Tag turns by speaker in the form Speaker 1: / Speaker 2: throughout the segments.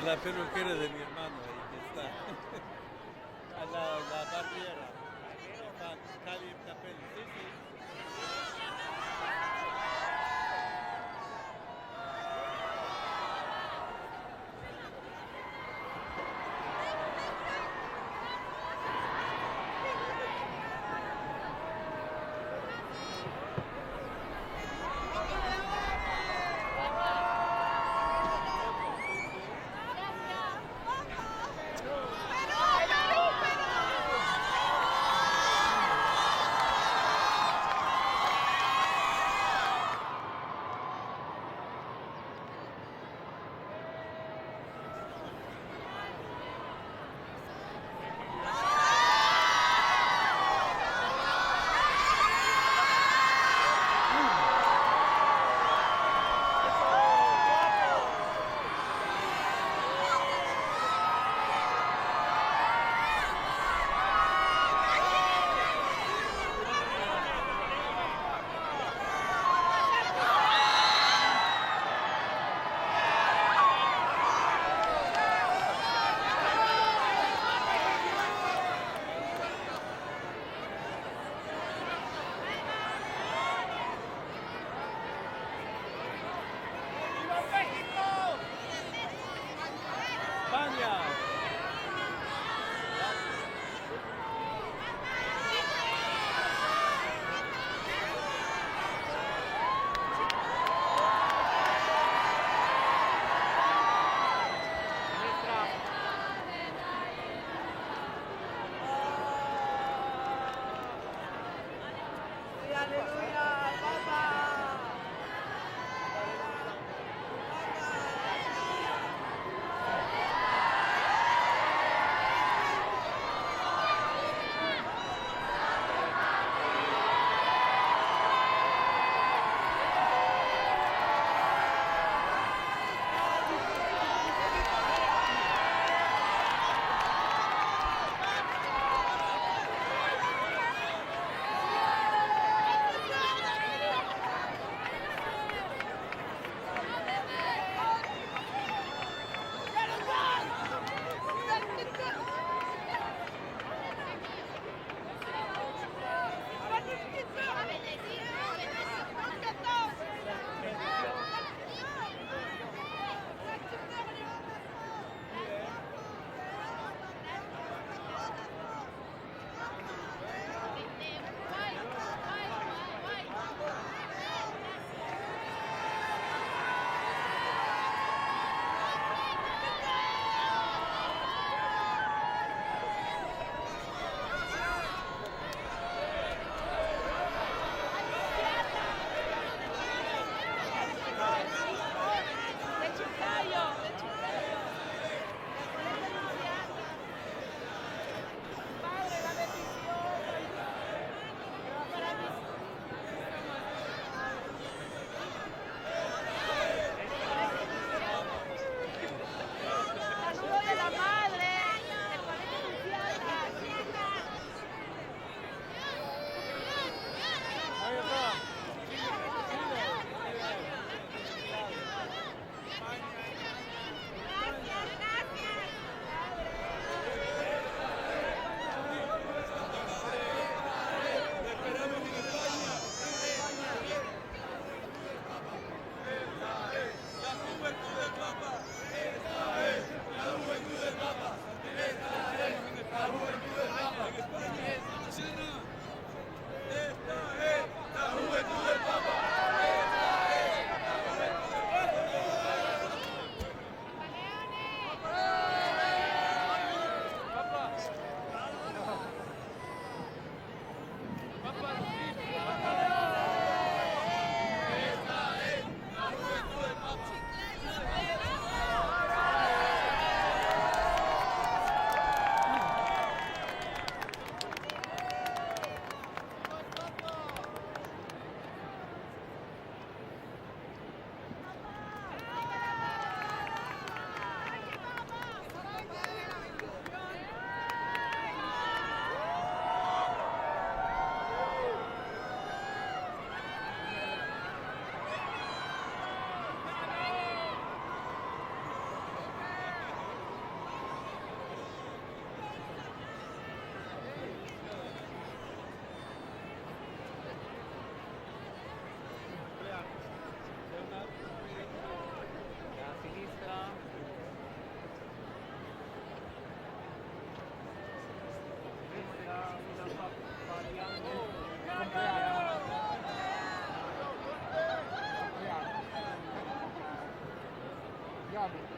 Speaker 1: Es la peluquera de mi hermano ahí que está. A la barriera. Está Cali Tapel. Sí, sí.
Speaker 2: estamos.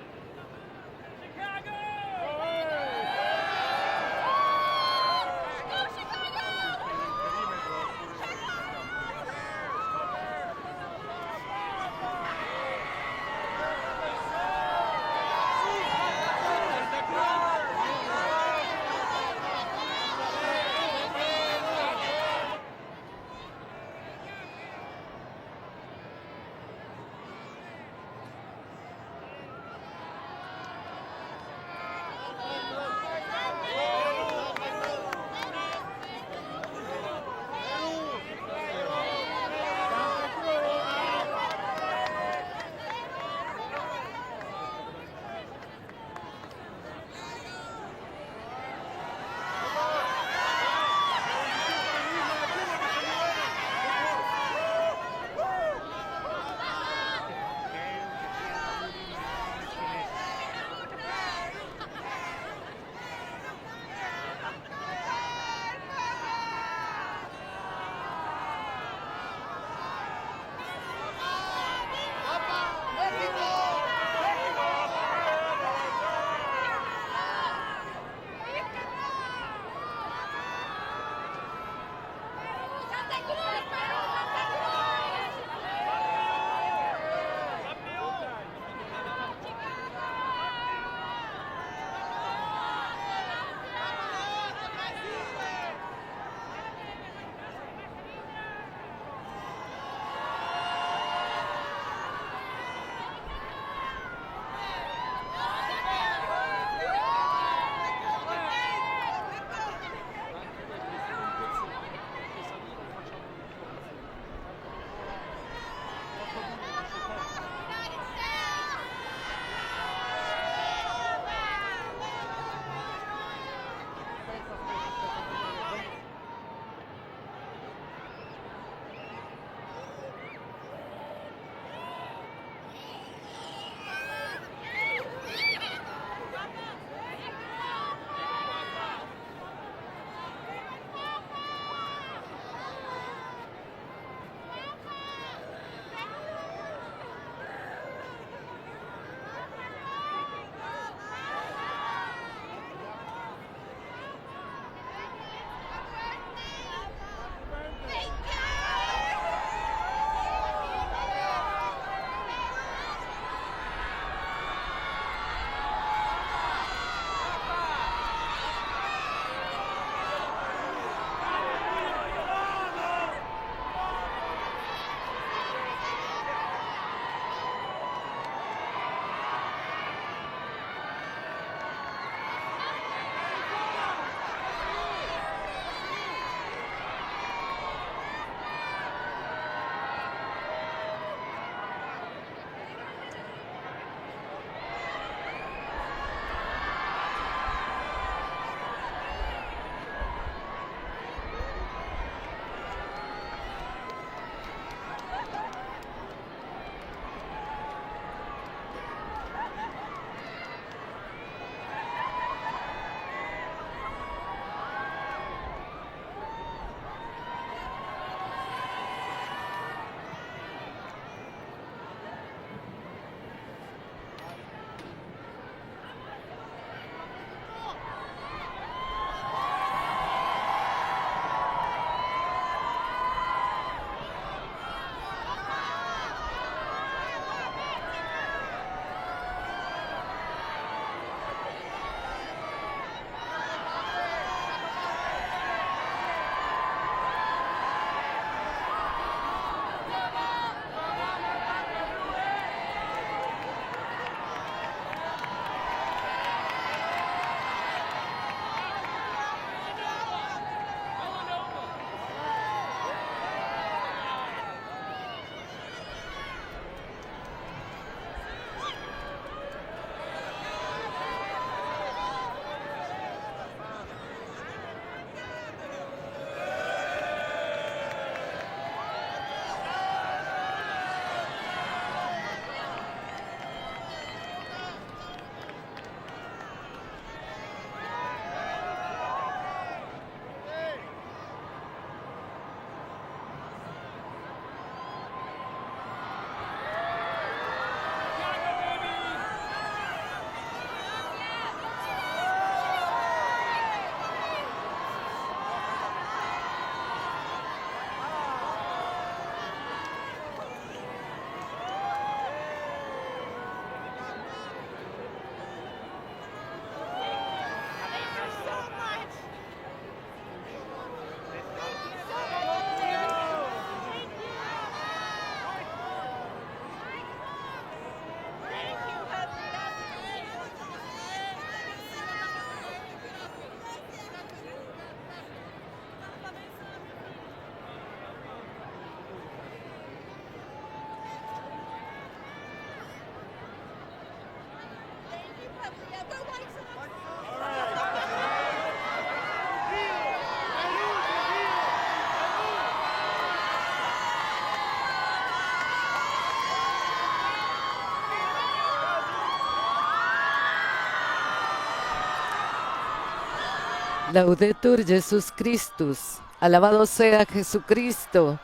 Speaker 2: Laudetur Jesus Christus, alabado sea Jesucristo.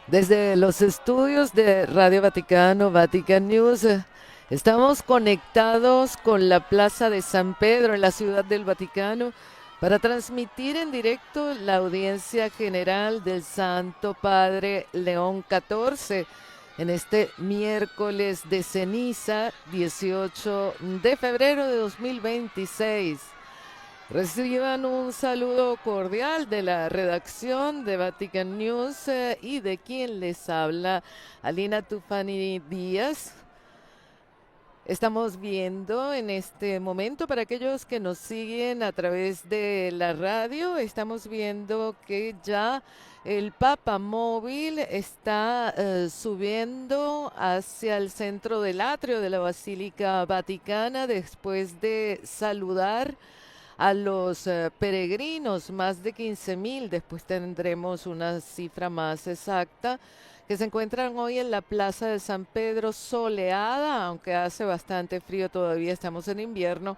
Speaker 2: Desde los estudios de Radio Vaticano, Vatican News, estamos conectados con la Plaza de San Pedro en la Ciudad del Vaticano para transmitir en directo la audiencia general del Santo Padre León XIV en este miércoles de ceniza, 18 de febrero de 2026. Reciban un saludo cordial de la redacción de Vatican News y de quien les habla, Alina Tufani Díaz. Estamos viendo en este momento, para aquellos que nos siguen a través de la radio, estamos viendo que ya el Papa Móvil está subiendo hacia el centro del atrio de la Basílica Vaticana después de saludar a los peregrinos, más de 15.000, después tendremos una cifra más exacta, que se encuentran hoy en la Plaza de San Pedro soleada, aunque hace bastante frío todavía, estamos en invierno,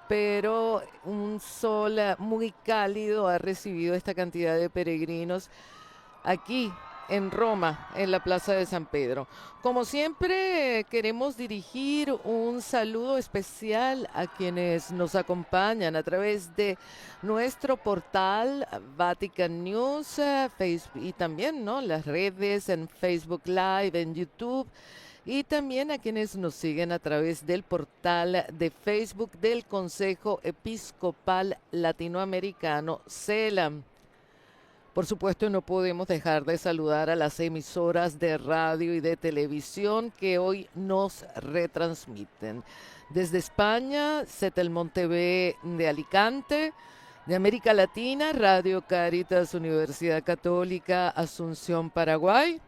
Speaker 2: pero un sol muy cálido ha recibido esta cantidad de peregrinos aquí en Roma, en la Plaza de San Pedro. Como siempre, queremos dirigir un saludo especial a quienes nos acompañan a través de nuestro portal Vatican News, Facebook, y también, ¿no?, las redes en Facebook Live, en YouTube, y también a quienes nos siguen a través del portal de Facebook del Consejo Episcopal Latinoamericano, CELAM. Por supuesto, no podemos dejar de saludar a las emisoras de radio y de televisión que hoy nos retransmiten. Desde España, Setelmont TV de Alicante; de América Latina, Radio Caritas Universidad Católica Asunción, Paraguay;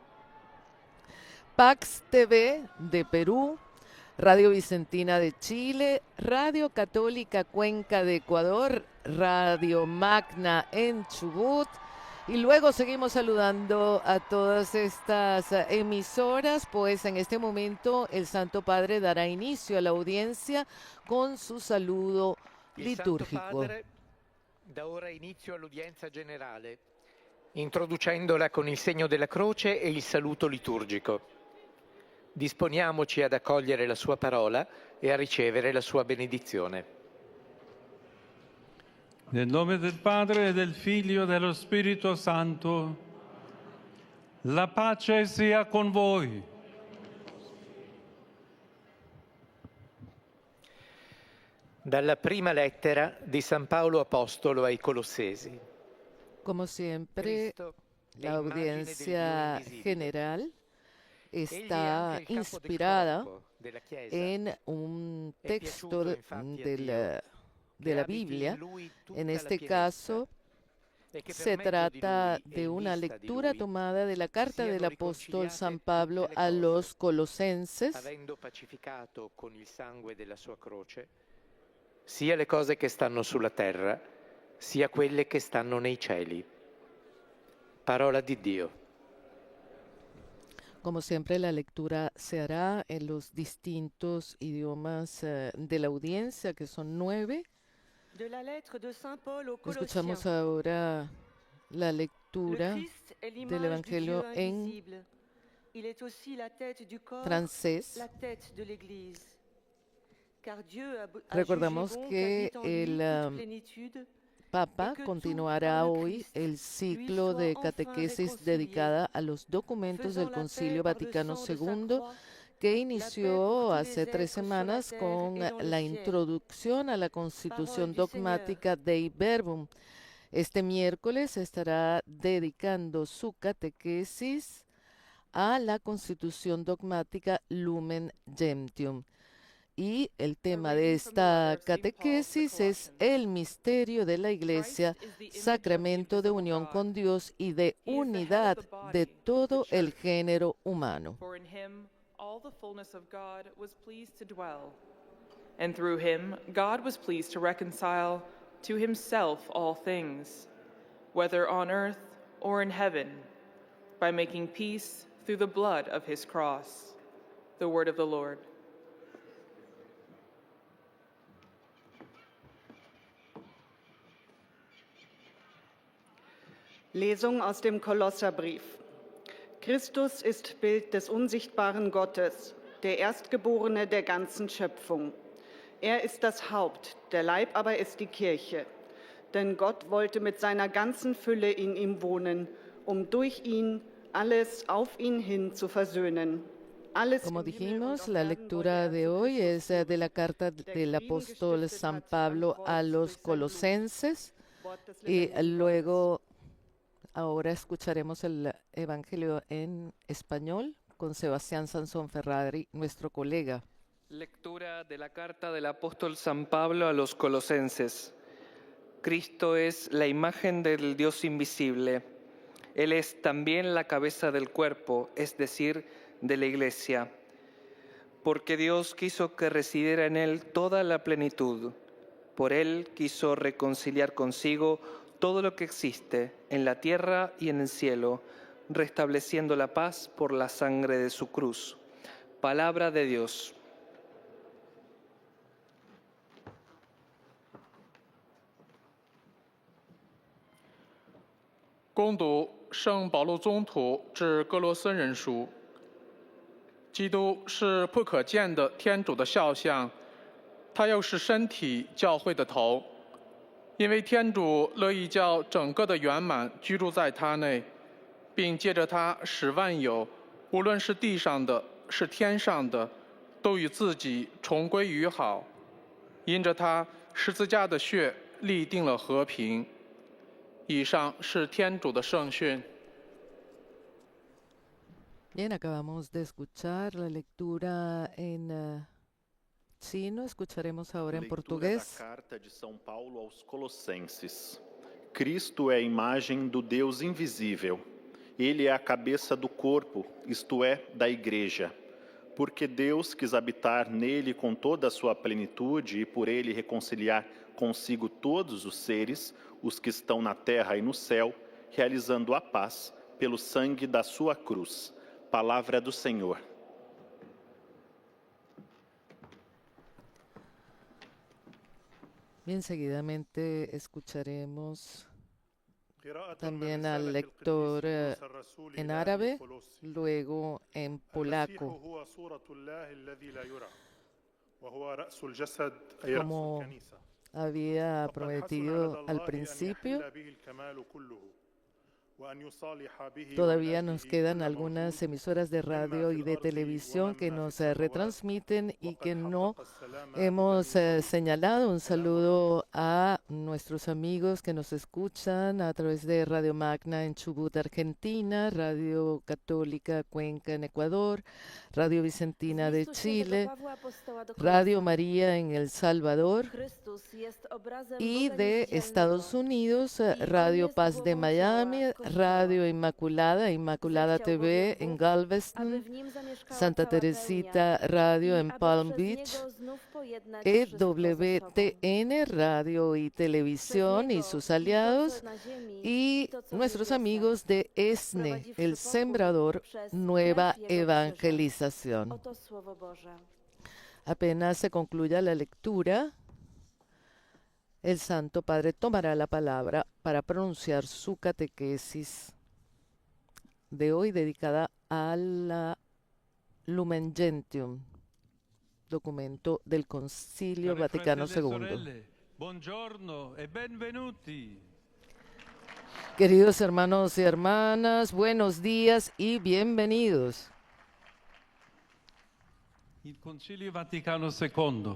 Speaker 2: Pax TV de Perú; Radio Vicentina de Chile; Radio Católica Cuenca de Ecuador; Radio Magna en Chubut. Y luego seguimos saludando a todas estas emisoras, pues en este momento el Santo Padre dará inicio a la audiencia con su saludo litúrgico.
Speaker 3: Il Santo Padre dà ora inizio all'udienza generale, introducendola con il segno della croce e il saluto liturgico. Disponiamoci ad accogliere la sua parola e a ricevere la sua benedizione.
Speaker 4: Nel nome del Padre, e del Figlio e dello Spirito Santo, la pace sia con voi.
Speaker 3: Dalla prima lettera di San Paolo Apostolo ai Colossesi.
Speaker 2: Como siempre, la audiencia general está inspirada en un texto de la Biblia. En este caso, se trata de una lectura tomada de la carta del apóstol San Pablo a los Colosenses.
Speaker 3: Avendo pacificato con il sangue della sua croce sia le cose che stanno sulla terra, sia quelle che stanno nei cieli. Parola di Dio.
Speaker 2: Como siempre, la lectura se hará en los distintos idiomas de la audiencia, que son 9. Escuchamos ahora la lectura del Evangelio en francés. Recordamos que el Papa continuará hoy el ciclo de catequesis dedicada a los documentos del Concilio Vaticano II, que inició hace 3 semanas con la introducción a la Constitución Dogmática Dei Verbum. Este miércoles estará dedicando su catequesis a la Constitución Dogmática Lumen Gentium. Y el tema de esta catequesis es el misterio de la Iglesia, sacramento de unión con Dios y de unidad de todo el género humano.
Speaker 5: and through him God was pleased to reconcile to himself all things, whether on earth or in heaven, by making peace through the blood of his cross. The word of the Lord.
Speaker 6: Lesung aus dem Kolosserbrief. Christus ist Bild des unsichtbaren Gottes, der Erstgeborene der ganzen Schöpfung. Er ist das Haupt, der Leib aber ist die Kirche. Denn Gott wollte mit seiner ganzen Fülle in ihm wohnen, um durch ihn alles auf ihn hin zu versöhnen.
Speaker 2: Como dijimos, la lectura de hoy es de la carta del apóstol San Pablo a los colosenses y luego ahora escucharemos el Evangelio en español con Sebastián Sansón Ferrari, nuestro colega.
Speaker 7: Lectura de la carta del apóstol San Pablo a los colosenses. Cristo es la imagen del Dios invisible. Él es también la cabeza del cuerpo, es decir, de la Iglesia. Porque Dios quiso que residiera en Él toda la plenitud. Por Él quiso reconciliar consigo todo lo que existe en la tierra y en el cielo, restableciendo la paz por la sangre de su cruz. Palabra de Dios.
Speaker 8: 恭读圣保禄宗徒致哥罗森人书。基督是不可见的天主的肖像，他又是身体教会的头。因为天主乐意叫整个的圆满居住在他内，并借着他使万有，无论是地上的，是天上的，都与自己重归于好。因着他十字架的血立定了和平。以上是天主的圣训。
Speaker 2: Bien, acabamos de escuchar la lectura en chino, escucharemos ahora en português.
Speaker 9: Da carta de São Paulo aos Colossenses. Cristo é a imagem do Deus invisível. Ele é a cabeça do corpo, isto é, da igreja. Porque Deus quis habitar nele com toda a sua plenitude e por ele reconciliar consigo todos os seres, os que estão na terra e no céu, realizando a paz pelo sangue da sua cruz. Palavra do Senhor.
Speaker 2: Bien, seguidamente escucharemos también al lector en árabe, luego en polaco. Como había prometido al principio, todavía nos quedan algunas emisoras de radio y de televisión que nos retransmiten y que no hemos señalado. Un saludo a nuestros amigos que nos escuchan a través de Radio Magna en Chubut, Argentina, Radio Católica Cuenca en Ecuador, Radio Vicentina de Chile, Radio María en El Salvador y de Estados Unidos, Radio Paz de Miami, Radio Inmaculada, Inmaculada TV en Galveston, Santa Teresita Radio en Palm Beach, EWTN Radio y Televisión y sus aliados, y nuestros amigos de ESNE, El Sembrador, Nueva Evangelización. Apenas se concluya la lectura, el Santo Padre tomará la palabra para pronunciar su catequesis de hoy dedicada a la Lumen Gentium, documento del Concilio Vaticano II.
Speaker 4: Buongiorno e benvenuti.
Speaker 2: Queridos hermanos y hermanas, buenos días y bienvenidos.
Speaker 4: Il Concilio Vaticano II,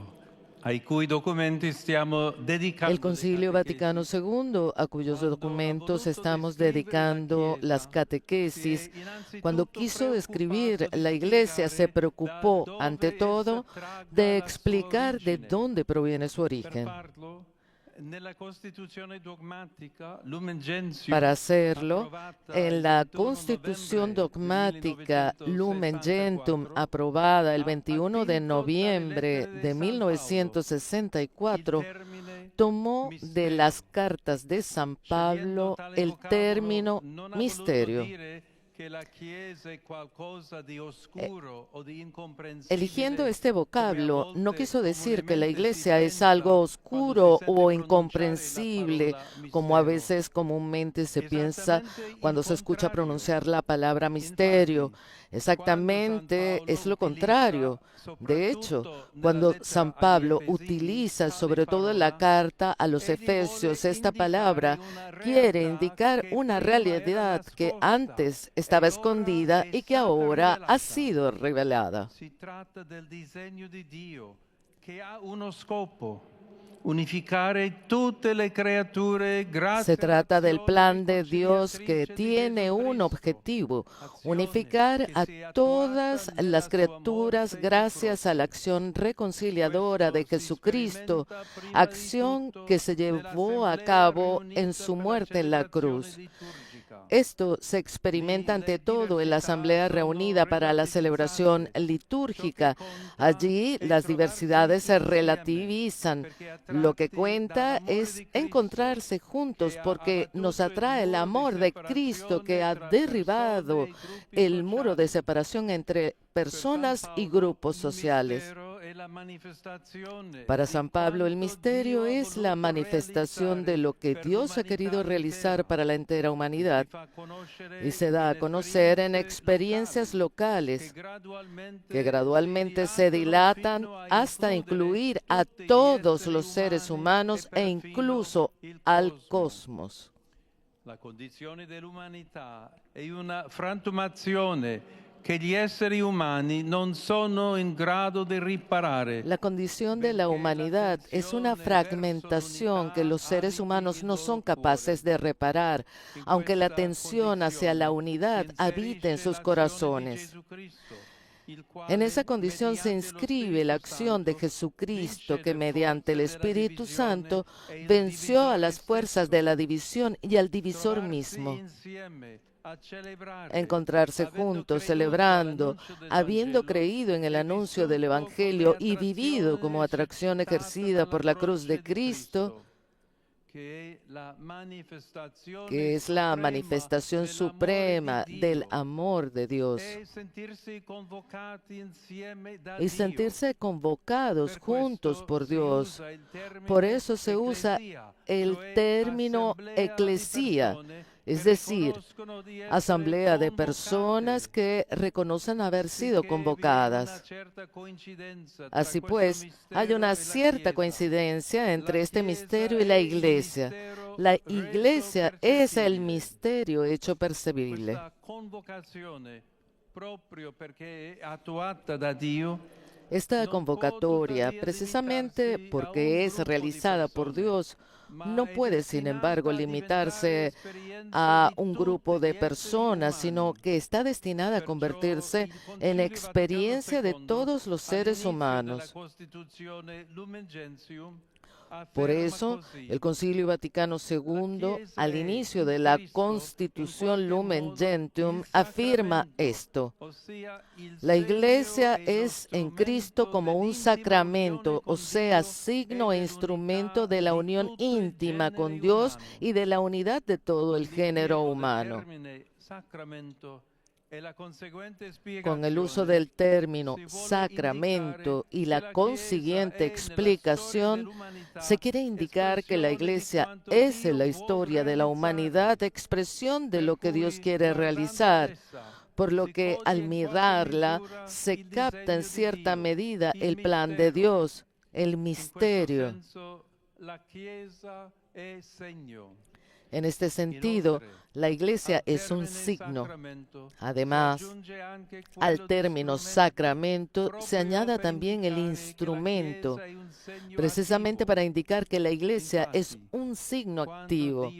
Speaker 4: ai cui documenti stiamo dedicando.
Speaker 2: El Concilio Vaticano II, a cuyos documentos estamos dedicando las catequesis, cuando quiso escribir la Iglesia, se preocupó ante todo de explicar de dónde proviene su origen. Para hacerlo, en la Constitución Dogmática Lumen Gentium, aprobada el 21 de noviembre de 1964, tomó de las cartas de San Pablo el término misterio. Eligiendo este vocablo, no quiso decir que la Iglesia es algo oscuro o incomprensible, como a veces comúnmente se piensa cuando se escucha pronunciar la palabra misterio. Exactamente es lo contrario. De hecho, cuando San Pablo utiliza sobre todo en la carta a los Efesios esta palabra, quiere indicar una realidad que antes estaba escondida y que ahora ha sido revelada.
Speaker 4: Si trata del disegno di Dio che ha uno scopo. Unificare tutte le creature grazie.
Speaker 2: Se trata del plan de Dios que tiene un objetivo: unificar a todas las criaturas gracias a la acción reconciliadora de Jesucristo, acción que se llevó a cabo en su muerte en la cruz. Esto se experimenta ante todo en la asamblea reunida para la celebración litúrgica. Allí las diversidades se relativizan. Lo que cuenta es encontrarse juntos porque nos atrae el amor de Cristo que ha derribado el muro de separación entre personas y grupos sociales. Para San Pablo, el misterio es la manifestación de lo que Dios ha querido realizar para la entera humanidad y se da a conocer en experiencias locales que gradualmente se dilatan hasta incluir a todos los seres humanos e incluso al cosmos.
Speaker 4: La condizione dell'umanità è una frantumazione che gli esseri umani non sono in grado di riparare.
Speaker 2: La condición de la humanidad es una fragmentación que los seres humanos no son capaces de reparar, aunque la tensión hacia la unidad habite en sus corazones. En esa condición se inscribe la acción de Jesucristo que mediante el Espíritu Santo venció a las fuerzas de la división y al divisor mismo. Encontrarse juntos, celebrando, habiendo creído en el anuncio del Evangelio y vivido como atracción ejercida por la cruz de Cristo, que es la manifestación suprema del amor de Dios, y sentirse convocados juntos por Dios. Por eso se usa el término eclesía, es decir, asamblea de personas que reconocen haber sido convocadas. Así pues, hay una cierta coincidencia entre este misterio y la Iglesia. La Iglesia es el misterio hecho percibible. Esta convocatoria, precisamente porque es realizada por Dios, no puede, sin embargo, limitarse a un grupo de personas, sino que está destinada a convertirse en experiencia de todos los seres humanos. Por eso, el Concilio Vaticano II, al inicio de la Constitución Lumen Gentium, afirma esto: la Iglesia es en Cristo como un sacramento, o sea, signo e instrumento de la unión íntima con Dios y de la unidad de todo el género humano. Con el uso del término sacramento y la consiguiente explicación, se quiere indicar que la Iglesia es en la historia de la humanidad expresión de lo que Dios quiere realizar, por lo que al mirarla se capta en cierta medida el plan de Dios, el misterio. En este sentido, la Iglesia es un signo. Además, al término sacramento se añade también el instrumento, precisamente para indicar que la Iglesia es un signo activo.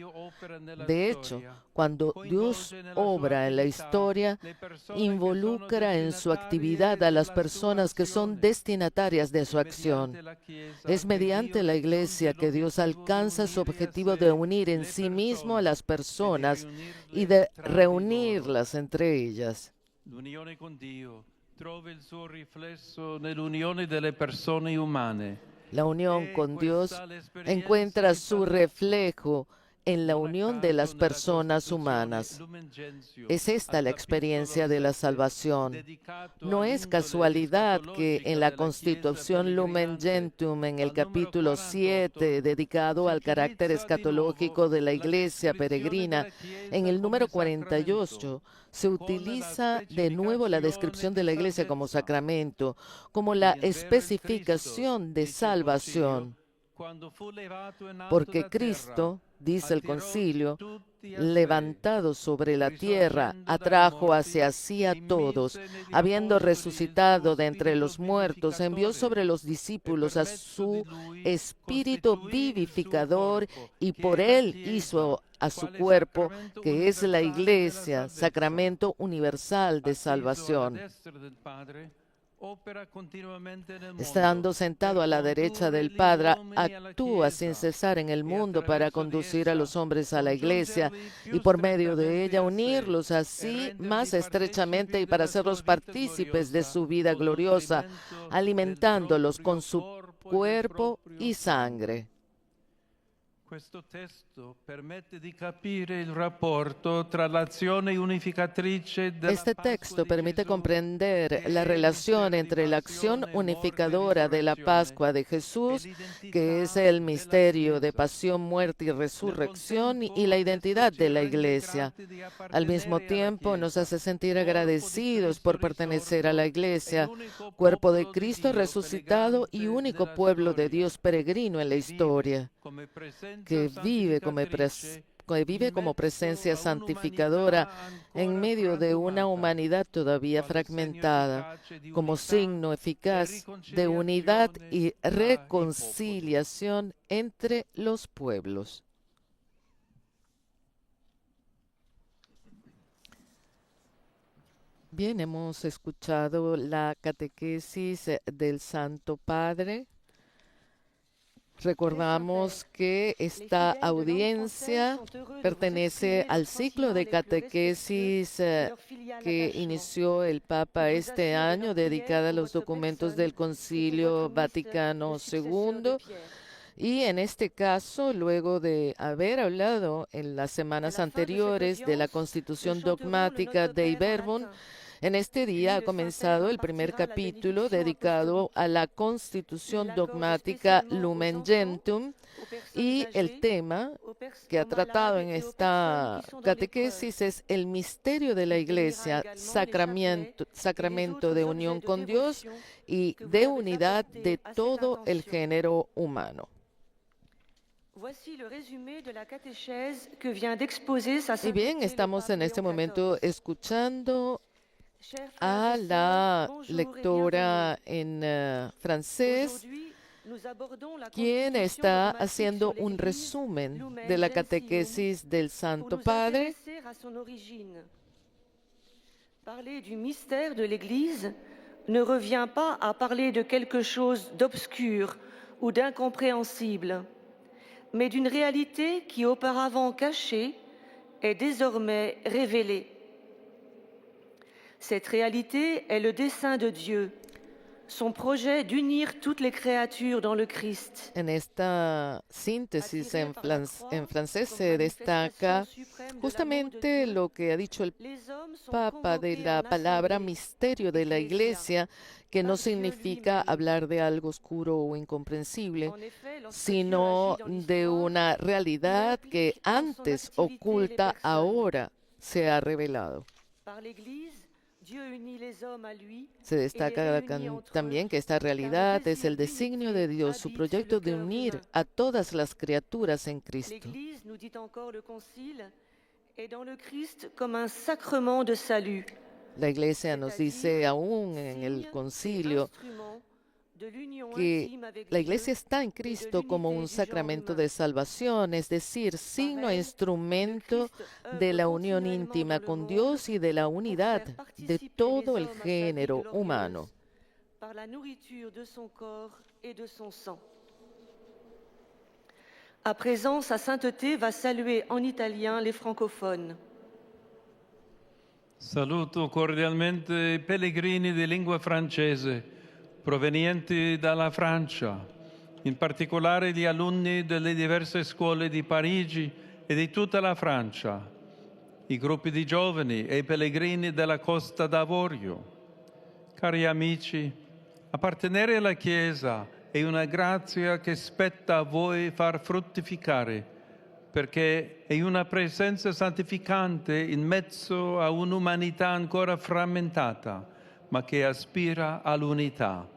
Speaker 2: De hecho, cuando Dios obra en la historia, involucra en su actividad a las personas que son destinatarias de su acción. Es mediante la Iglesia que Dios alcanza su objetivo de unir en sí mismo a las personas y de reunirlas entre ellas.
Speaker 4: L'unione con Dio trova il suo riflesso nell'unione delle persone umane.
Speaker 2: La unión con Dios encuentra su reflejo en la unión de las personas humanas. Es esta la experiencia de la salvación. No es casualidad que en la Constitución Lumen Gentium, en el capítulo 7, dedicado al carácter escatológico de la Iglesia peregrina, en el número 48, se utiliza de nuevo la descripción de la Iglesia como sacramento, como la especificación de salvación. Porque Cristo, dice el concilio, levantado sobre la tierra, atrajo hacia sí a todos. Habiendo resucitado de entre los muertos, envió sobre los discípulos a su espíritu vivificador y por él hizo a su cuerpo, que es la Iglesia, sacramento universal de salvación. Estando sentado a la derecha del Padre, actúa sin cesar en el mundo para conducir a los hombres a la Iglesia y por medio de ella unirlos así más estrechamente y para hacerlos partícipes de su vida gloriosa, alimentándolos con su cuerpo y sangre.
Speaker 4: Questo testo permette di capire il rapporto tra l'azione unificatrice della
Speaker 2: Este texto permite comprender la relación entre la acción unificadora de la Pascua de Jesús, que es el misterio de pasión, muerte y resurrección, y la identidad de la Iglesia. Al mismo tiempo, nos hace sentir agradecidos por pertenecer a la Iglesia, cuerpo de Cristo resucitado y único pueblo de Dios peregrino en la historia, que vive como presencia santificadora en medio de una humanidad todavía fragmentada, como signo eficaz de unidad y reconciliación entre los pueblos. Bien, hemos escuchado la catequesis del Santo Padre. Recordamos que esta audiencia pertenece al ciclo de catequesis que inició el Papa este año, dedicada a los documentos del Concilio Vaticano II. Y en este caso, luego de haber hablado en las semanas anteriores de la Constitución Dogmática Dei Verbum, en este día ha comenzado el primer capítulo dedicado a la Constitución Dogmática Lumen Gentium, y el tema que ha tratado en esta catequesis es el misterio de la Iglesia, sacramento de unión con Dios y de unidad de todo el género humano. Y bien, estamos en este momento escuchando a la lectora en francés, quien está haciendo un resumen de la catequesis del Santo Padre.
Speaker 10: Parler du mystère de l'Église ne revient pas à parler de quelque chose d'obscur ou d'incompréhensible, mais d'une réalité qui auparavant cachée est désormais révélée. Cette réalité est le dessein de Dieu, son projet d'unir toutes les créatures dans le Christ.
Speaker 2: En esta síntesis en francés se destaca justamente lo que ha dicho el Papa de la palabra misterio de la Iglesia, que no significa hablar de algo oscuro o incomprensible, sino de una realidad que antes oculta, ahora se ha revelado. Se destaca también que esta realidad es el designio de Dios, su proyecto de unir a todas las criaturas en Cristo. La Iglesia nos dice aún en el concilio que la Iglesia está en Cristo como un sacramento de salvación, es decir, signo e instrumento de la unión íntima con Dios y de la unidad de todo el género humano.
Speaker 10: Par la nourriture de son corps et de son sang. À présent, sa sainteté va saluer en italien les francophones.
Speaker 4: Saluto cordialmente i pellegrini di lingua francese provenienti dalla Francia, in particolare gli alunni delle diverse scuole di Parigi e di tutta la Francia, i gruppi di giovani e i pellegrini della Costa d'Avorio. Cari amici, appartenere alla Chiesa è una grazia che spetta a voi far fruttificare, perché è una presenza santificante in mezzo a un'umanità ancora frammentata, ma che aspira all'unità.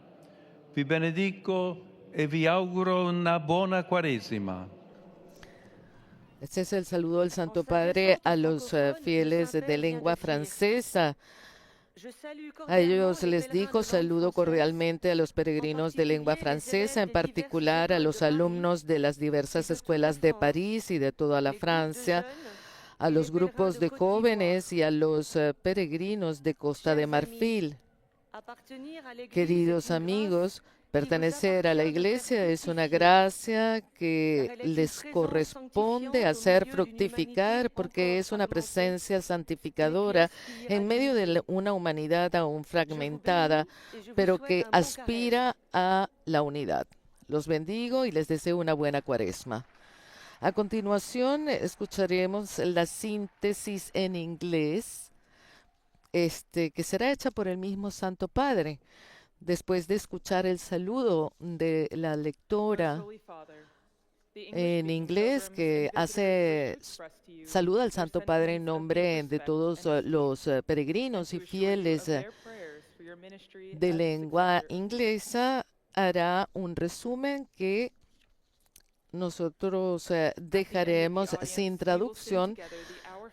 Speaker 4: Vi benedico e vi auguro una buona Quaresima.
Speaker 2: Este es el saludo del Santo Padre a los fieles de lengua francesa. A ellos les dijo, saludo cordialmente a los peregrinos de lengua francesa, en particular a los alumnos de las diversas escuelas de París y de toda la Francia, a los grupos de jóvenes y a los peregrinos de Costa de Marfil. Queridos amigos, pertenecer a la Iglesia es una gracia que les corresponde hacer fructificar porque es una presencia santificadora en medio de una humanidad aún fragmentada, pero que aspira a la unidad. Los bendigo y les deseo una buena Cuaresma. A continuación, escucharemos la síntesis en inglés, que será hecha por el mismo Santo Padre. Después de escuchar el saludo de la lectora en inglés que saluda al Santo Padre en nombre de todos los peregrinos y fieles de lengua inglesa, hará un resumen que nosotros dejaremos sin traducción.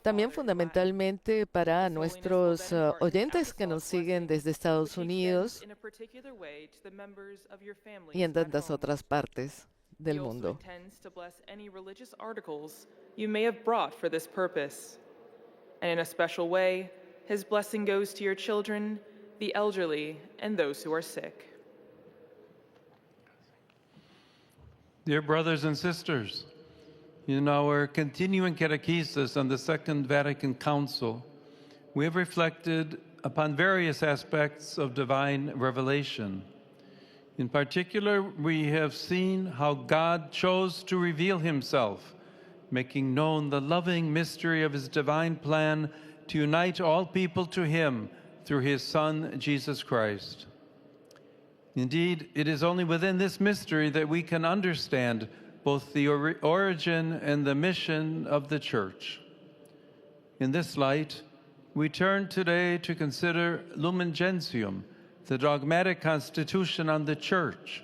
Speaker 2: También fundamentalmente para nuestros oyentes que nos siguen desde Estados Unidos y en tantas otras partes del mundo.
Speaker 5: You may have brought for this purpose. And in a special way, his blessing goes to your children, the elderly, and those who are sick.
Speaker 4: Dear brothers and sisters, in our continuing catechesis on the Second Vatican Council, we have reflected upon various aspects of divine revelation. In particular, we have seen how God chose to reveal himself, making known the loving mystery of his divine plan to unite all people to him through his Son, Jesus Christ. Indeed, it is only within this mystery that we can understand both the origin and the mission of the Church. In this light, we turn today to consider Lumen Gentium, the dogmatic constitution on the Church,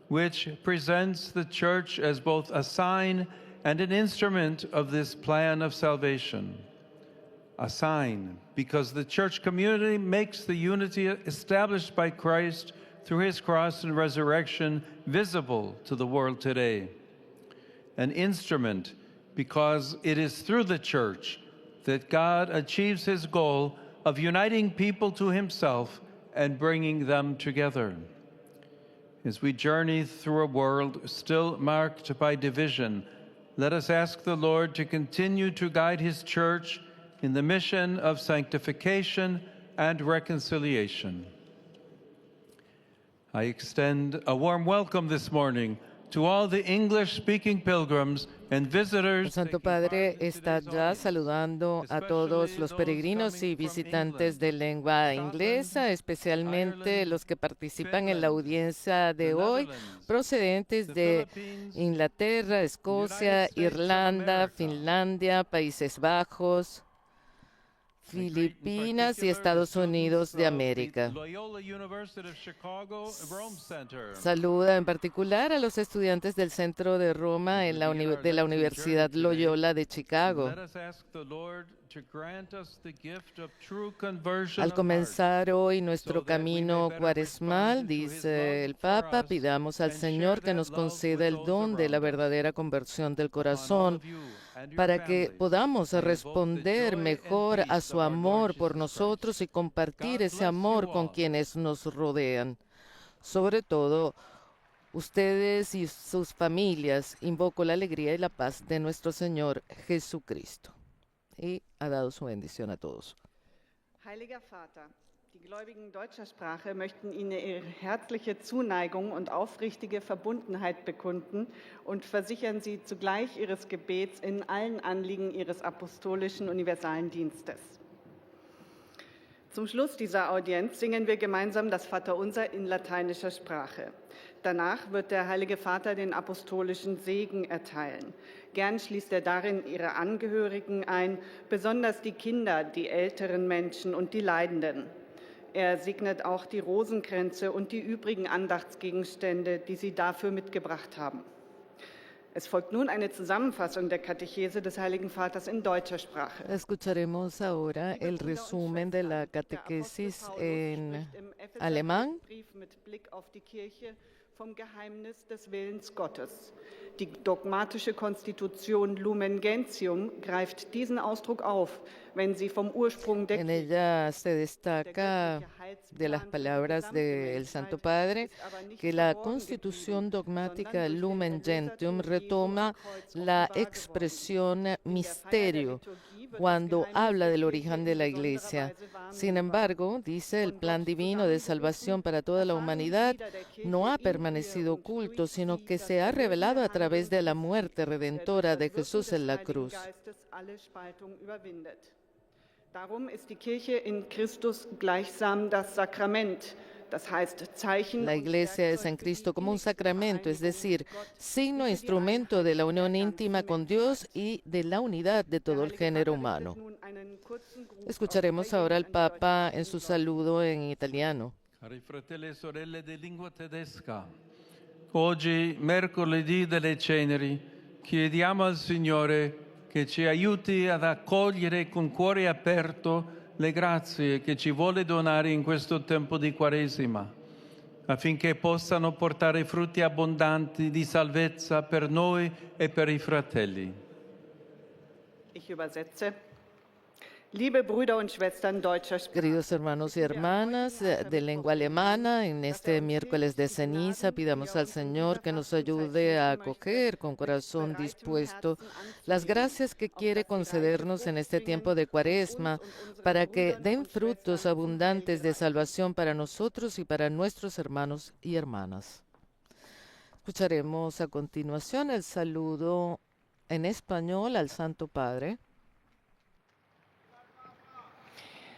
Speaker 4: which presents the Church as both a sign and an instrument of this plan of salvation. A sign, because the Church community makes the unity established by Christ through his cross and resurrection visible to the world today. An instrument, because it is through the Church that God achieves his goal of uniting people to himself and bringing them together. As we journey through a world still marked by division, let us ask the Lord to continue to guide his Church in the mission of sanctification and reconciliation. I extend a warm welcome this morning to all the English-speaking pilgrims and visitors.
Speaker 2: El Santo Padre está ya saludando a todos los peregrinos y visitantes de lengua inglesa, especialmente los que participan en la audiencia de hoy, procedentes de Inglaterra, Escocia, Irlanda, Finlandia, Países Bajos, Filipinas y Estados Unidos de América. Saluda en particular a los estudiantes del Centro de Roma de la Universidad Loyola de Chicago. Al comenzar hoy nuestro camino cuaresmal, dice el Papa, pidamos al Señor que nos conceda el don de la verdadera conversión del corazón, para que podamos responder mejor a su amor por nosotros y compartir ese amor con quienes nos rodean. Sobre todo, ustedes y sus familias, invoco la alegría y la paz de nuestro Señor Jesucristo. Y ha dado su bendición a todos.
Speaker 6: Heiliger Vater, die Gläubigen deutscher Sprache möchten Ihnen ihre herzliche Zuneigung und aufrichtige Verbundenheit bekunden und versichern Sie zugleich Ihres Gebets in allen Anliegen Ihres apostolischen universalen Dienstes. Zum Schluss dieser Audienz singen wir gemeinsam das Vaterunser in lateinischer Sprache. Danach wird der Heilige Vater den apostolischen Segen erteilen. Gern schließt er darin ihre Angehörigen ein, besonders die Kinder, die älteren Menschen und die Leidenden. Er segnet auch die Rosenkränze und die übrigen Andachtsgegenstände, die Sie dafür mitgebracht haben. Es folgt nun eine Zusammenfassung der Katechese des Heiligen Vaters in deutscher Sprache.
Speaker 2: Escucharemos ahora el resumen de la catequesis en alemán.
Speaker 6: Mit Blick auf die Kirche vom Geheimnis des Willens Gottes. Die dogmatische Konstitution Lumen Gentium greift diesen Ausdruck auf, wenn sie vom Ursprung der
Speaker 2: En ella se destaca de las palabras del Santo Padre que la Constitución dogmática Lumen Gentium retoma la expresión misterio cuando habla del origen de la Iglesia. Sin embargo, dice, el plan divino de salvación para toda la humanidad no ha permanecido oculto, sino que se ha revelado a través de la muerte redentora de Jesús en la cruz.
Speaker 6: Darum ist die Kirche in Christus gleichsam das Sakrament. Das heißt, Zeichen
Speaker 2: La Iglesia es en Cristo como un sacramento, es decir, signo e instrumento de la unión íntima con Dios y de la unidad de todo el género humano. Escucharemos ahora al Papa en su saludo en italiano.
Speaker 4: Cari fratelli e sorelle di lingua tedesca, oggi, mercoledì delle Ceneri, chiediamo al Signore che ci aiuti ad accogliere con cuore aperto le grazie che ci vuole donare in questo tempo di Quaresima, affinché possano portare frutti abbondanti di salvezza per noi e per i fratelli.
Speaker 6: Ich übersetze. Liebe Brüder und Schwestern deutscher Sprache.
Speaker 2: Queridos hermanos y hermanas de lengua alemana, en este miércoles de ceniza pidamos al Señor que nos ayude a acoger con corazón dispuesto las gracias que quiere concedernos en este tiempo de Cuaresma, para que den frutos abundantes de salvación para nosotros y para nuestros hermanos y hermanas. Escucharemos a continuación el saludo en español al Santo Padre.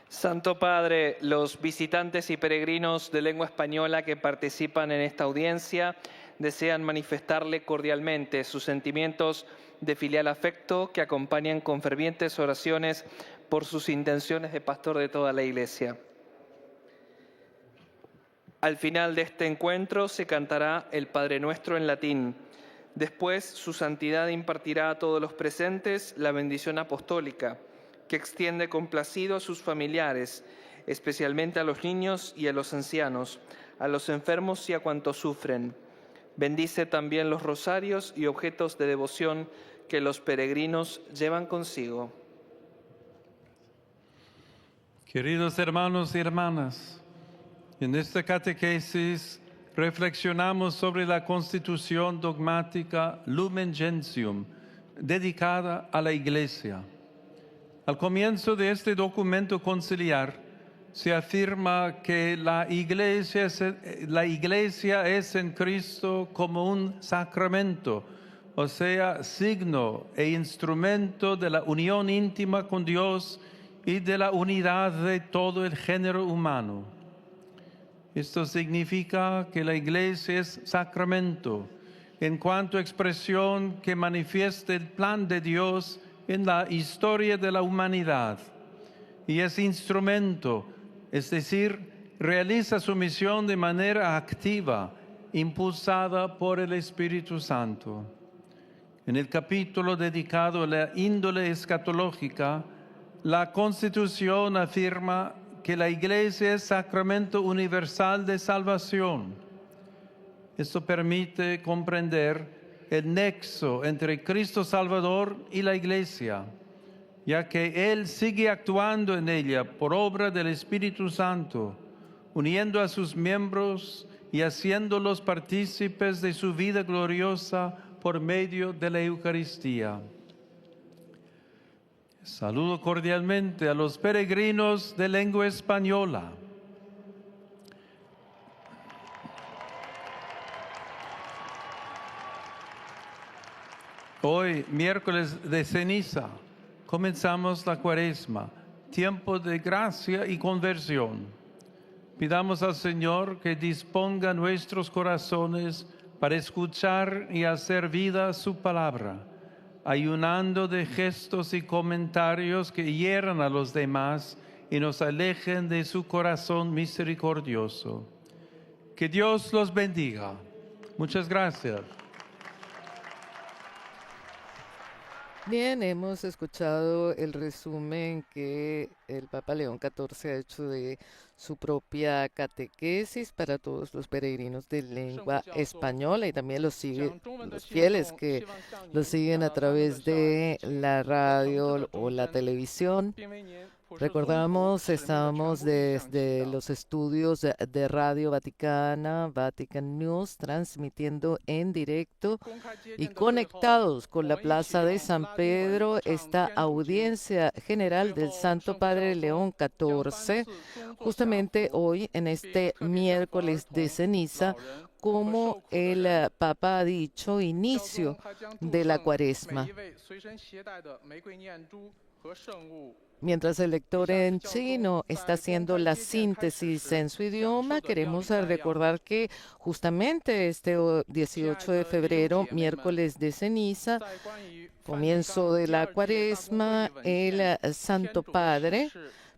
Speaker 7: Santo Padre, los visitantes y peregrinos de lengua española que participan en esta audiencia desean manifestarle cordialmente sus sentimientos de filial afecto que acompañan con fervientes oraciones por sus intenciones de pastor de toda la Iglesia. Al final de este encuentro se cantará el Padre Nuestro en latín. Después, su santidad impartirá a todos los presentes la bendición apostólica, que extiende complacido a sus familiares, especialmente a los niños y a los ancianos, a los enfermos y a cuantos sufren. Bendice también los rosarios y objetos de devoción que los peregrinos llevan consigo.
Speaker 4: Queridos hermanos y hermanas, en esta catequesis reflexionamos sobre la Constitución dogmática Lumen Gentium, dedicada a la Iglesia. Al comienzo de este documento conciliar se afirma que la Iglesia es en Cristo como un sacramento, o sea, signo e instrumento de la unión íntima con Dios y de la unidad de todo el género humano. Esto significa que la Iglesia es sacramento en cuanto a expresión que manifiesta el plan de Dios en la historia de la humanidad, y es instrumento, es decir, realiza su misión de manera activa, impulsada por el Espíritu Santo. En el capítulo dedicado a la índole escatológica, la Constitución afirma que la Iglesia es sacramento universal de salvación. Esto permite comprender el nexo entre Cristo Salvador y la Iglesia, ya que Él sigue actuando en ella por obra del Espíritu Santo, uniendo a sus miembros y haciéndolos partícipes de su vida gloriosa por medio de la Eucaristía. Saludo cordialmente a los peregrinos de lengua española. Hoy, miércoles de ceniza, comenzamos la Cuaresma, tiempo de gracia y conversión. Pidamos al Señor que disponga nuestros corazones para escuchar y hacer vida su palabra, ayunando de gestos y comentarios que hieran a los demás y nos alejen de su corazón misericordioso. Que Dios los bendiga. Muchas gracias.
Speaker 2: Bien, hemos escuchado el resumen que el Papa León XIV ha hecho de su propia catequesis para todos los peregrinos de lengua española y también los fieles que los siguen a través de la radio o la televisión. Recordamos, estamos desde los estudios de Radio Vaticana, Vatican News, transmitiendo en directo y conectados con la Plaza de San Pedro esta audiencia general del Santo Padre León XIV, justamente hoy en este miércoles de ceniza, como el Papa ha dicho, inicio de la Cuaresma. Mientras el lector en chino está haciendo la síntesis en su idioma, queremos recordar que justamente este 18 de febrero, miércoles de ceniza, comienzo de la Cuaresma, el Santo Padre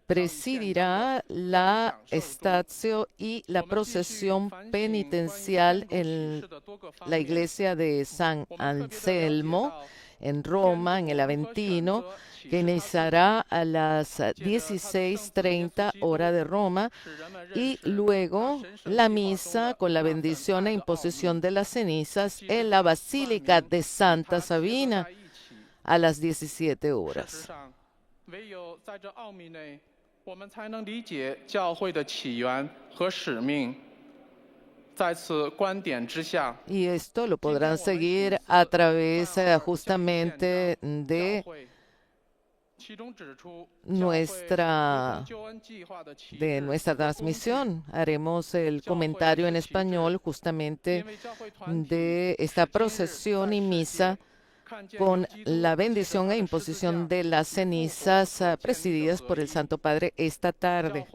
Speaker 2: presidirá la statio y la procesión penitencial en la iglesia de San Anselmo, en Roma, en el Aventino, que iniciará a las 16:30 hora de Roma, y luego la misa con la bendición e imposición de las cenizas en la Basílica de Santa Sabina a las 17 horas. Y esto lo podrán seguir a través justamente de nuestra transmisión. Haremos el comentario en español justamente de esta procesión y misa con la bendición e imposición de las cenizas presididas por el Santo Padre esta tarde.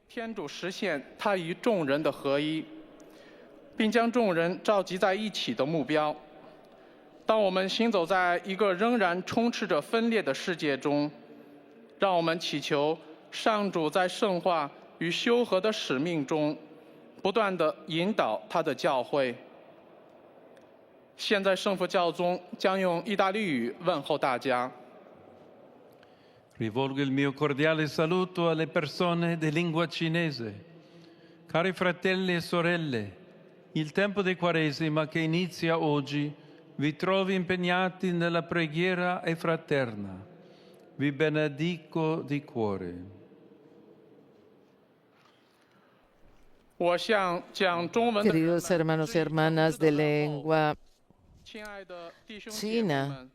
Speaker 8: 天主实现他与众人的合一，并将众人召集在一起的目标。当我们行走在一个仍然充斥着分裂的世界中，让我们祈求上主在圣化与修和的使命中，不断地引导他的教会。现在圣父教宗将用意大利语问候大家。
Speaker 4: Rivolgo il mio cordiale saluto alle persone di lingua cinese. Cari fratelli e sorelle, il tempo di Quaresima che inizia oggi vi trovi impegnati nella preghiera e fraterna. Vi benedico di cuore.
Speaker 2: Queridos hermanos y hermanas de lengua china,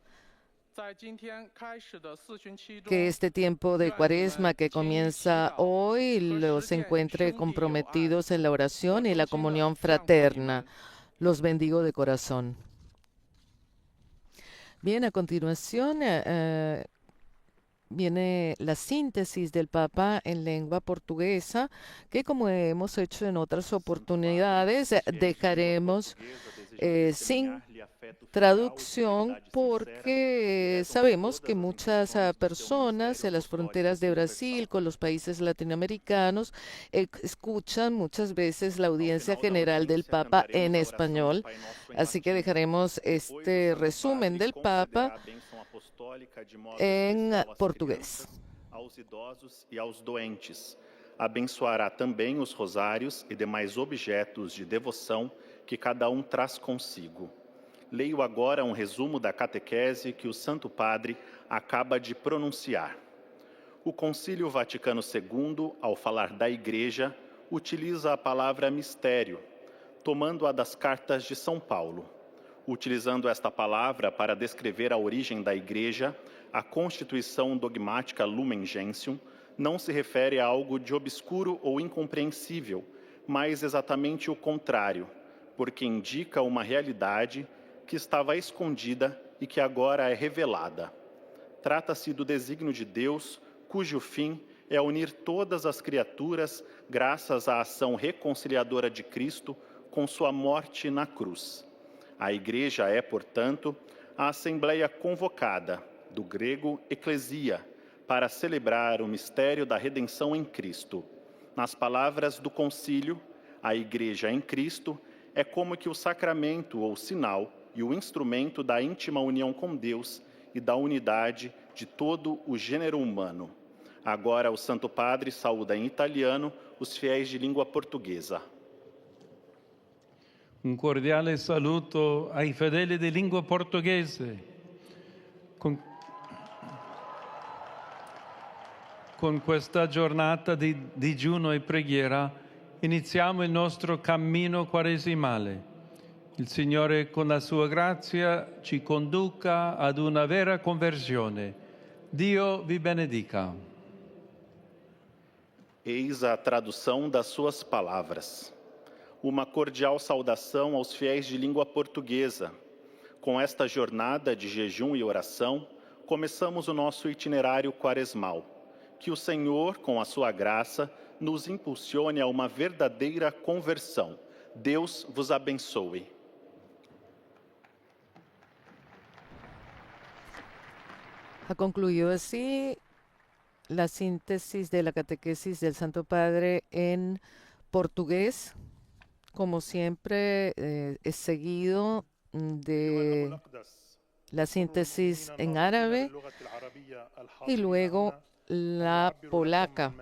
Speaker 2: que este tiempo de Cuaresma que comienza hoy los encuentre comprometidos en la oración y la comunión fraterna. Los bendigo de corazón. Bien, a continuación viene la síntesis del Papa en lengua portuguesa, que como hemos hecho en otras oportunidades, dejaremos sin traducción porque sabemos que muchas personas en las fronteras de Brasil con los países latinoamericanos escuchan muchas veces la audiencia general del Papa en español. Así que dejaremos este resumen del Papa en portugués.
Speaker 9: Aos idosos e aos doentes. Abençoará também os rosários e demais objetos de devoção que cada traz consigo. Leio agora resumo da catequese que o Santo Padre acaba de pronunciar. O Concílio Vaticano II, ao falar da Igreja, utiliza a palavra mistério, tomando-a das cartas de São Paulo. Utilizando esta palavra para descrever a origem da Igreja, a Constituição Dogmática Lumen Gentium não se refere a algo de obscuro ou incompreensível, mas exatamente o contrário, porque indica uma realidade que estava escondida e que agora é revelada. Trata-se do desígnio de Deus, cujo fim é unir todas as criaturas graças à ação reconciliadora de Cristo com sua morte na cruz. A Igreja é, portanto, a assembleia convocada, do grego eclesia, para celebrar o mistério da redenção em Cristo. Nas palavras do concílio, a Igreja em Cristo é como que o sacramento ou sinal e o instrumento da íntima união com Deus e da unidade de todo o gênero humano. Agora o Santo Padre saúda em italiano os fiéis de língua portuguesa.
Speaker 4: Un cordiale saluto ai fedeli di lingua portoghese. Con questa giornata di digiuno e preghiera iniziamo il nostro cammino quaresimale. Il Signore con la sua grazia ci conduca ad una vera conversione. Dio vi benedica.
Speaker 9: Eis a tradução das suas palavras. Uma cordial saudação aos fiéis de língua portuguesa. Com esta jornada de jejum e oração, começamos o nosso itinerário quaresmal. Que o Senhor, com a sua graça, nos impulsione a uma verdadeira conversão. Deus vos abençoe.
Speaker 2: Ha concluido así la síntesis de la catequesis del Santo Padre en portugués. Como siempre, es seguido de la síntesis en árabe y luego la polaca.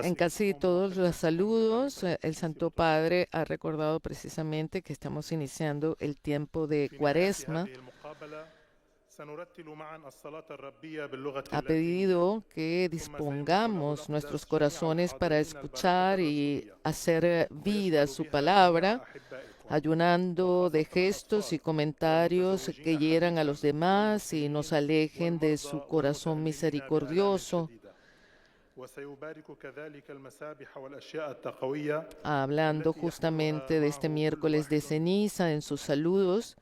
Speaker 2: En casi todos los saludos, el Santo Padre ha recordado precisamente que estamos iniciando el tiempo de Cuaresma. Ha pedido que dispongamos nuestros corazones para escuchar y hacer vida su palabra, ayunando de gestos y comentarios que hieran a los demás y nos alejen de su corazón misericordioso. Hablando justamente de este miércoles de ceniza en sus saludos,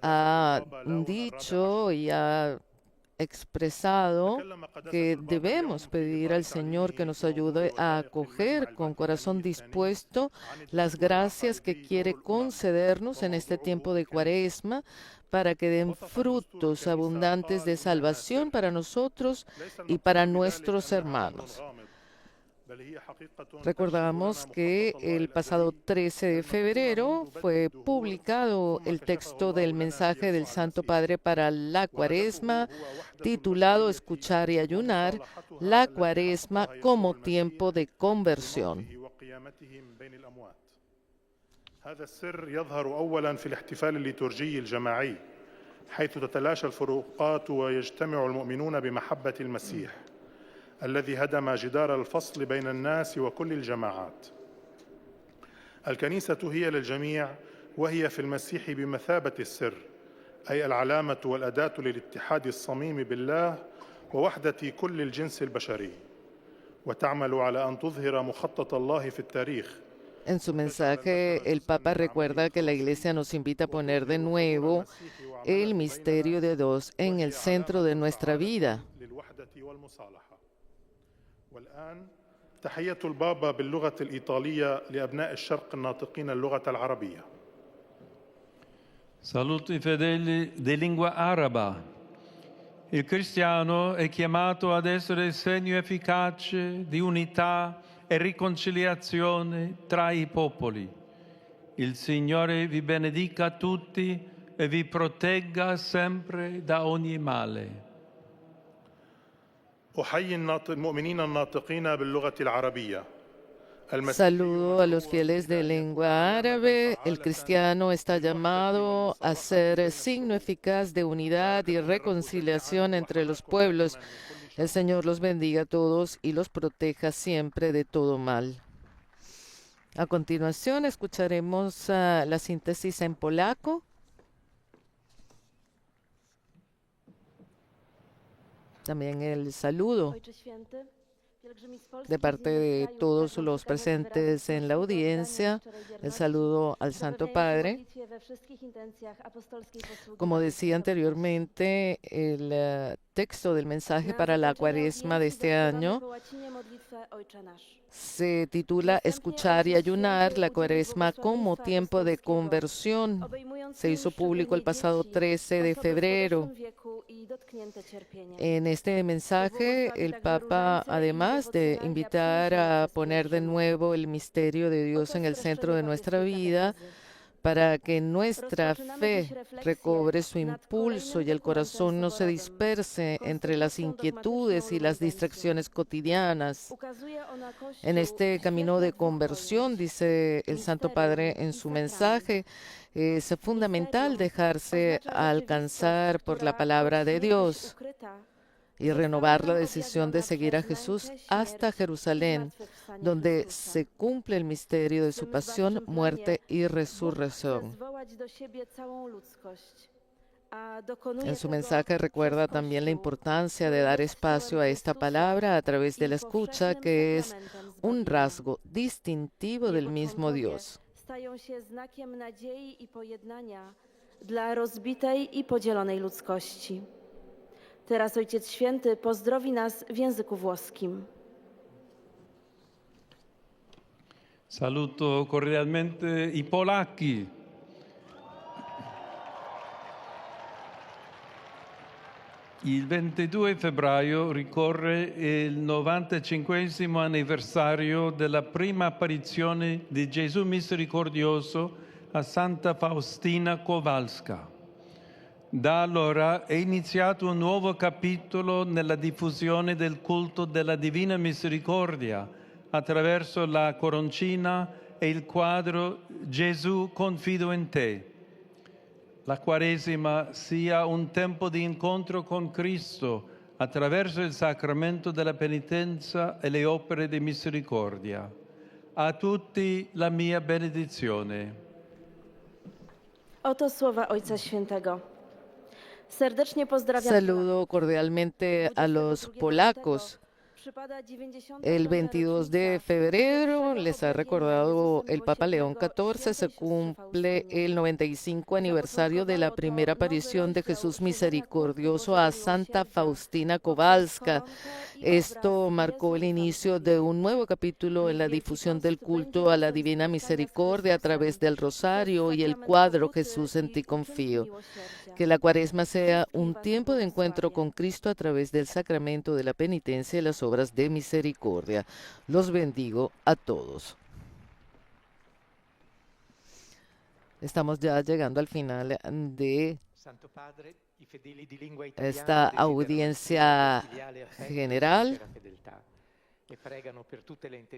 Speaker 2: ha dicho y ha expresado que debemos pedir al Señor que nos ayude a acoger con corazón dispuesto las gracias que quiere concedernos en este tiempo de Cuaresma para que den frutos abundantes de salvación para nosotros y para nuestros hermanos. Recordamos que el pasado 13 de febrero fue publicado el texto del mensaje del Santo Padre para la Cuaresma, titulado Escuchar y ayunar, la Cuaresma como tiempo de conversión.
Speaker 11: هذا السر يظهر أولاً في الاحتفال الليتورجي الجماعي حيث تتلاشى الفروقات ويجتمع المؤمنون بمحبة المسيح الذي هدم جدار الفصل بين الناس وكل الجماعات. الكنيسة هي للجميع وهي في المسيح بمثابة السر، أي العلامة والأداة للاتحاد الصميم بالله ووحدة كل الجنس البشري، وتعمل على أن تظهر مخطط الله في التاريخ.
Speaker 2: En su mensaje, el Papa recuerda que la Iglesia nos invita a poner de nuevo el misterio de Dios en el centro de nuestra vida.
Speaker 11: والآن تحية البابا باللغة الإيطالية لأبناء الشرق الناطقين اللغة العربية.
Speaker 4: Saluto i fedeli di lingua araba. Il cristiano è chiamato ad essere segno efficace di unità e riconciliazione tra i popoli. Il Signore vi benedica tutti e vi protegga sempre da ogni male.
Speaker 11: أحيي المؤمنين الناطقين باللغة العربية.
Speaker 2: Saludo a los fieles de lengua árabe. El cristiano está llamado a ser signo eficaz de unidad y reconciliación entre los pueblos. El Señor los bendiga a todos y los proteja siempre de todo mal. A continuación escucharemos la síntesis en polaco. También el saludo de parte de todos los presentes en la audiencia, el saludo al Santo Padre. Como decía anteriormente, el texto del mensaje para la Cuaresma de este año se titula Escuchar y ayunar, la Cuaresma como tiempo de conversión. Se hizo público el pasado 13 de febrero. En este mensaje, el Papa, además de invitar a poner de nuevo el misterio de Dios en el centro de nuestra vida, para que nuestra fe recobre su impulso y el corazón no se disperse entre las inquietudes y las distracciones cotidianas. En este camino de conversión, dice el Santo Padre en su mensaje, es fundamental dejarse alcanzar por la palabra de Dios y renovar la decisión de seguir a Jesús hasta Jerusalén, donde se cumple el misterio de su pasión, muerte y resurrección. En su mensaje recuerda también la importancia de dar espacio a esta palabra a través de la escucha, que es un rasgo distintivo del mismo Dios.
Speaker 12: Dla rozbitej i podzielonej ludzkości. Teraz Ojciec Święty pozdrowi nas w języku włoskim.
Speaker 4: Saluto cordialmente i polacchi. Il 22 febbraio ricorre il 95° anniversario della prima apparizione di Gesù misericordioso a Santa Faustina Kowalska. Da allora è iniziato un nuovo capitolo nella diffusione del culto della Divina Misericordia attraverso la coroncina e il quadro Gesù confido in te. La Quaresima sia un tempo di incontro con Cristo attraverso il sacramento della penitenza e le opere di misericordia. A tutti la mia benedizione.
Speaker 12: Oto słowa Ojca Świętego. Serdecznie pozdrawiam.
Speaker 2: Saludo cordialmente a los polacos. El 22 de febrero, les ha recordado el Papa León XIV, se cumple el 95 aniversario de la primera aparición de Jesús misericordioso a Santa Faustina Kowalska. Esto marcó el inicio de un nuevo capítulo en la difusión del culto a la Divina Misericordia a través del rosario y el cuadro Jesús en ti confío. Que la Cuaresma sea un tiempo de encuentro con Cristo a través del sacramento de la penitencia y las obras de misericordia. Los bendigo a todos. Estamos ya llegando al final de esta audiencia general.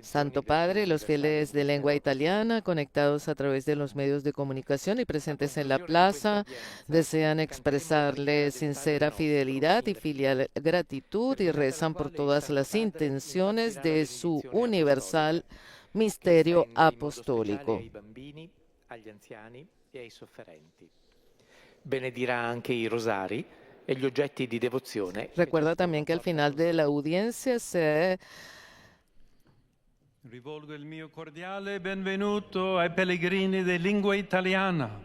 Speaker 2: Santo Padre, los fieles de lengua italiana conectados a través de los medios de comunicación y presentes en la plaza desean expresarle sincera fidelidad y filial gratitud y rezan por todas las intenciones de su universal misterio apostólico.
Speaker 3: Benedirà anche i rosari e gli oggetti di devozione.
Speaker 2: Recuerda también que al final de la audiencia se
Speaker 4: Rivolgo il mio cordiale benvenuto ai pellegrini di lingua italiana.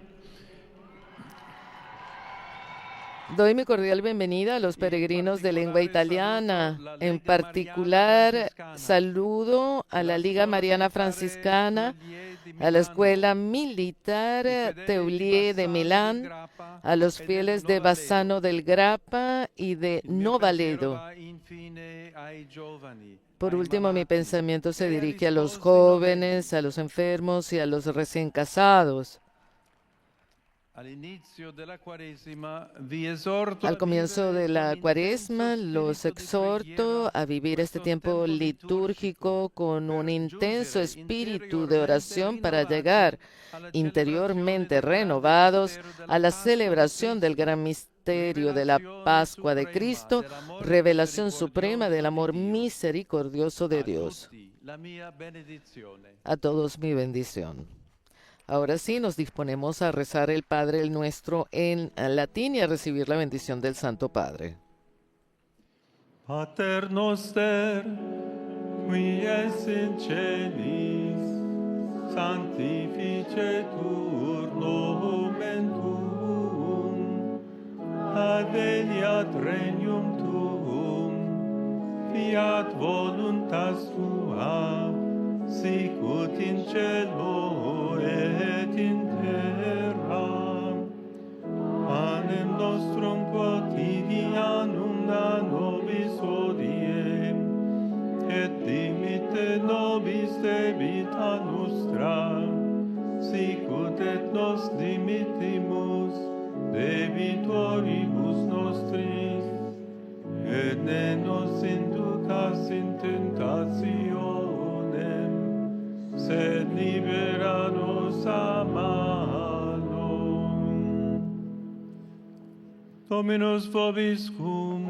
Speaker 2: Doy mi cordial bienvenida a los peregrinos de lengua italiana. En particular, saludo a la Liga Mariana Franciscana, a la Escuela Militar Teulier de Milán, a los fieles de Bassano del Grappa y de Novaledo. Por último, mi pensamiento se dirige a los jóvenes, a los enfermos y a los recién casados. Al comienzo de la Cuaresma los exhorto a vivir este tiempo litúrgico con un intenso espíritu de oración para llegar interiormente renovados a la celebración del gran misterio de la Pascua de Cristo, revelación suprema del amor misericordioso de Dios. A todos mi bendición. Ahora sí, nos disponemos a rezar el Padre el Nuestro en latín y a recibir la bendición del Santo Padre.
Speaker 4: Pater noster, qui es in celis, sanctificetur nomen tuum, adveniat regnum tuum, fiat voluntas tua, sicut in cielo et in terra. Panem nostrum quotidianum da nobis hodie, et dimitte nobis debita nostra, sicut et nos dimittimus debitoribus nostris, et ne nos inducas in tentationem, sed libera nos a malo. Dominus vobiscum.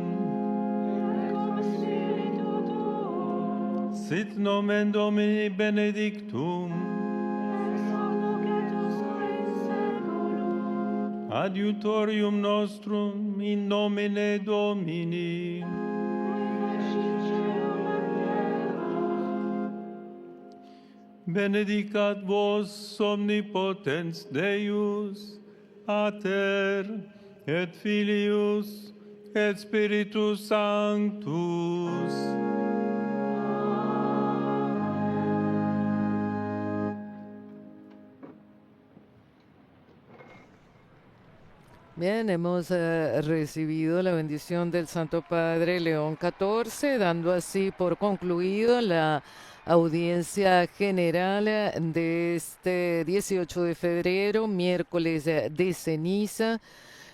Speaker 4: Sit nomen Domini benedictum. Adiutorium nostrum in nomine Domini. Benedicat vos omnipotens Deus, Pater et Filius et Spiritus Sanctus.
Speaker 2: Bien, hemos recibido la bendición del Santo Padre León XIV, dando así por concluido la audiencia general de este 18 de febrero, miércoles de ceniza.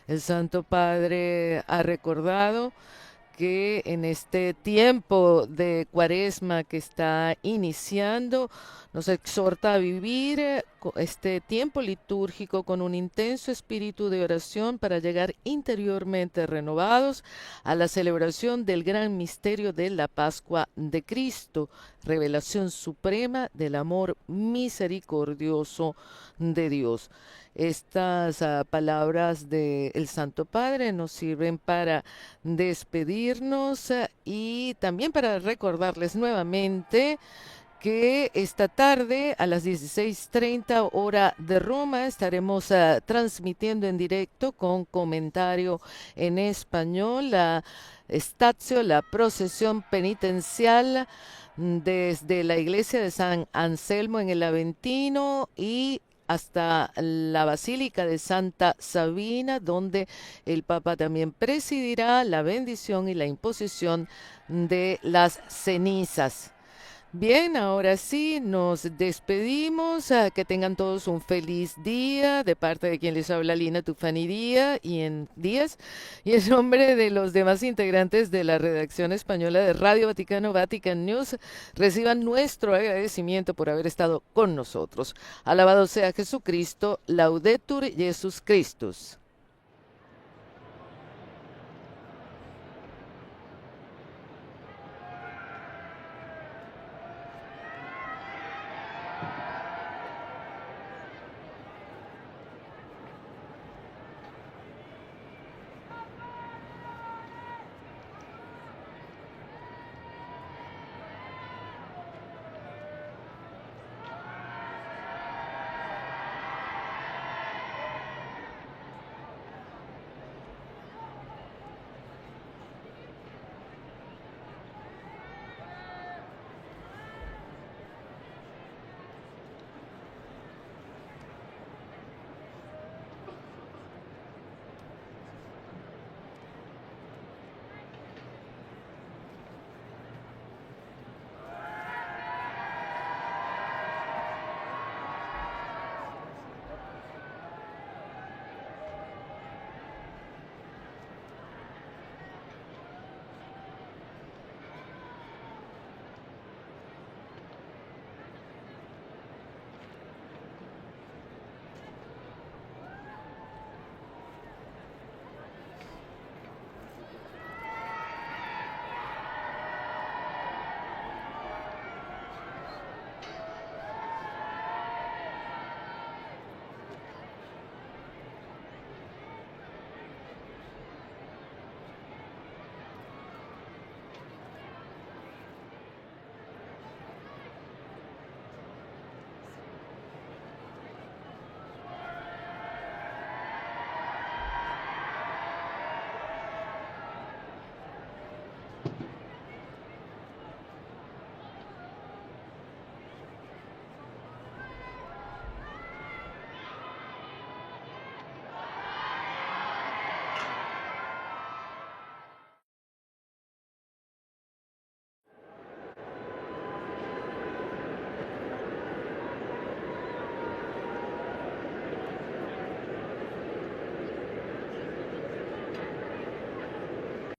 Speaker 2: El Santo Padre ha recordado que en este tiempo de Cuaresma que está iniciando, nos exhorta a vivir este tiempo litúrgico con un intenso espíritu de oración para llegar interiormente renovados a la celebración del gran misterio de la Pascua de Cristo, revelación suprema del amor misericordioso de Dios. Estas palabras del Santo Padre nos sirven para despedirnos y también para recordarles nuevamente que esta tarde a las 16:30 hora de Roma estaremos transmitiendo en directo con comentario en español la Statio, la procesión penitencial desde la iglesia de San Anselmo en el Aventino y hasta la Basílica de Santa Sabina, donde el Papa también presidirá la bendición y la imposición de las cenizas. Bien, ahora sí, nos despedimos. Que tengan todos un feliz día de parte de quien les habla, Lina Tufani Díaz, y en nombre de los demás integrantes de la redacción española de Radio Vaticano, Vatican News, reciban nuestro agradecimiento por haber estado con nosotros. Alabado sea Jesucristo, Laudetur Jesus Christus.